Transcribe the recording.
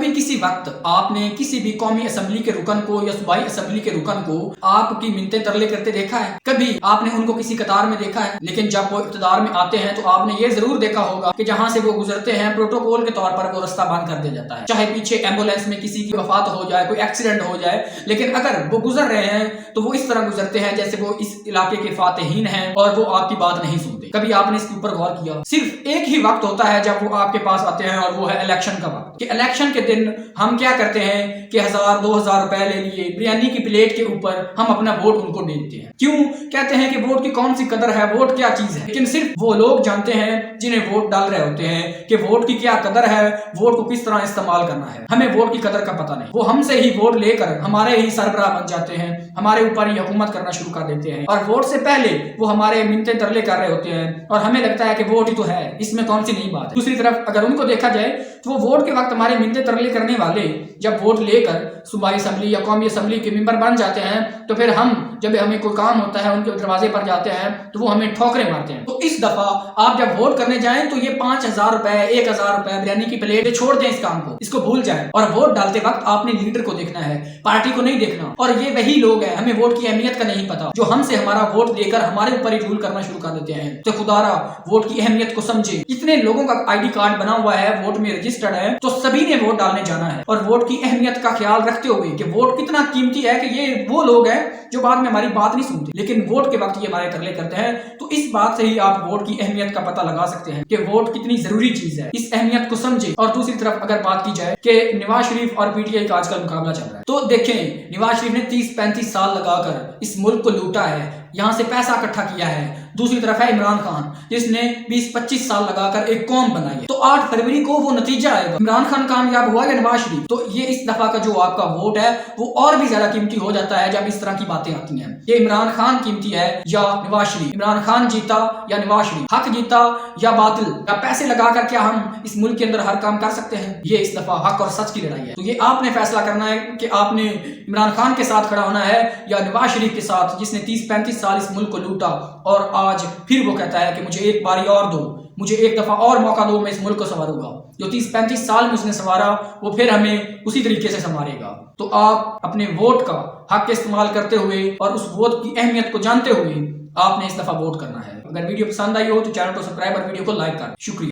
कभी किसी वक्त आपने किसी भी कौमी असम्बली के रुकन को या सूबाई असम्बली के रुकन को आपकी मिन्नतें तरले करते देखा है? कभी आपने उनको किसी कतार में देखा है? लेकिन जब वो इक़्तिदार में आते हैं तो आपने ये जरूर देखा होगा कि जहां से वो गुजरते हैं प्रोटोकॉल के तौर पर वो रास्ता बंद कर दिया जाता है। चाहे पीछे एम्बुलेंस में किसी की वफात हो जाए, कोई एक्सीडेंट हो जाए, लेकिन अगर वो गुजर रहे हैं तो वो इस तरह गुजरते हैं जैसे वो इस इलाके के फातिहीन हैं और वो आपकी बात नहीं सुनते। कभी आपने इसके ऊपर गौर किया? सिर्फ एक ही वक्त होता है जब वो आपके पास आते हैं और वो है इलेक्शन का वक्त। कि इलेक्शन के दिन हम क्या करते हैं कि 1000-2000 रुपए ले लिए बिरयानी की प्लेट के ऊपर हम अपना वोट उनको दे देते हैं। क्यों? कहते हैं कि वोट की कौन सी कदर है, वोट क्या चीज है। लेकिन सिर्फ वो लोग जानते हैं जिन्हें वोट डाल रहे होते हैं कि वोट की क्या कदर है, वोट को किस तरह इस्तेमाल करना है। हमें वोट की कदर का पता नहीं। वो हमसे ही वोट लेकर हमारे ही सरबराह बन जाते हैं, हमारे ऊपर ही हुकूमत करना शुरू कर देते हैं और वोट से पहले वो हमारे मिन्नते तरले कर रहे होते हैं और हमें लगता है कि वोट ही तो है, इसमें कौन सी नई बात है। दूसरी तरफ अगर उनको देखा जाए तो वो वोट के वक्त हमारे मिन्नते तरले करने वाले जब वोट लेकर सूबाई असम्बली या कौमी असम्बली के मेंबर बन जाते हैं तो फिर हम जब हमें कोई काम होता है उनके दरवाजे पर जाते हैं तो वो हमें ठोकरे मारते हैं। तो इस दफा आप जब वोट करने जाएं तो ये 5000 रुपए 1000 रुपए बिरयानी की प्लेट छोड़ दें, इस काम को, इसको भूल जाएं और वोट डालते वक्त आपने लीडर को देखना है, पार्टी को नहीं देखना। और ये वही लोग हैं, हमें वोट की अहमियत का नहीं पता, जो हमसे हमारा वोट लेकर हमारे ऊपर ही रूल करना शुरू कर देते हैं। तो खुदारा वोट की अहमियत को समझे। इतने लोगों का ID कार्ड बना हुआ है, वोट में रजिस्टर्ड है, तो सभी ने वोट डालने जाना है और वोट की अहमियत का ख्याल रखते हुए कि वोट कितना कीमती है कि ये वो लोग हैं जो बाद में हमारी बात नहीं सुनते लेकिन वोट के वक्त ये हमारे तरले करते हैं। तो इस बात से ही आप वोट की अहमियत का पता लगा सकते हैं कि वोट कितनी जरूरी चीज है। इस अहमियत को समझे। और दूसरी तरफ अगर बात की जाए कि नवाज शरीफ और PTI का आजकल मुकाबला चल रहा है, तो देखें नवाज शरीफ ने 30-35 साल लगाकर इस मुल्क को लूटा है, यहां से पैसा इकट्ठा किया है। दूसरी तरफ है इमरान खान जिसने 20-25 साल लगाकर एक कौम बनाई है। तो 8 फरवरी को वो नतीजा आएगा, इमरान खान कामयाब हुआ या नवाज शरीफ। तो ये इस दफा का जो आपका वोट है वो और भी ज्यादा कीमती हो जाता है जब इस तरह की बातें आती हैं। ये इमरान खान कीमती है या नवाज शरीफ, इमरान खान जीता या नवाज शरीफ, हक जीता या बातिल, या पैसे लगाकर क्या हम इस मुल्क के अंदर हर काम कर सकते हैं। ये इस दफा हक और सच की लड़ाई है। तो ये आपने फैसला करना है कि आपने इमरान खान के साथ खड़ा होना है या नवाज शरीफ के साथ जिसने 30-35 साल इस मुल्क को लूटा और आज फिर वो कहता है कि मुझे एक बारी और दो, मुझे एक दफा और मौका दो, मैं इस मुल्क को संवारूंगा। जो 30-35 साल में उसने संवारा वो फिर हमें उसी तरीके से संवारेगा। तो आप अपने वोट का हक इस्तेमाल करते हुए और उस वोट की अहमियत को जानते हुए आपने इस दफा वोट करना है। अगर वीडियो पसंद आई हो तो चैनल को सब्सक्राइब और वीडियो को लाइक कर। शुक्रिया।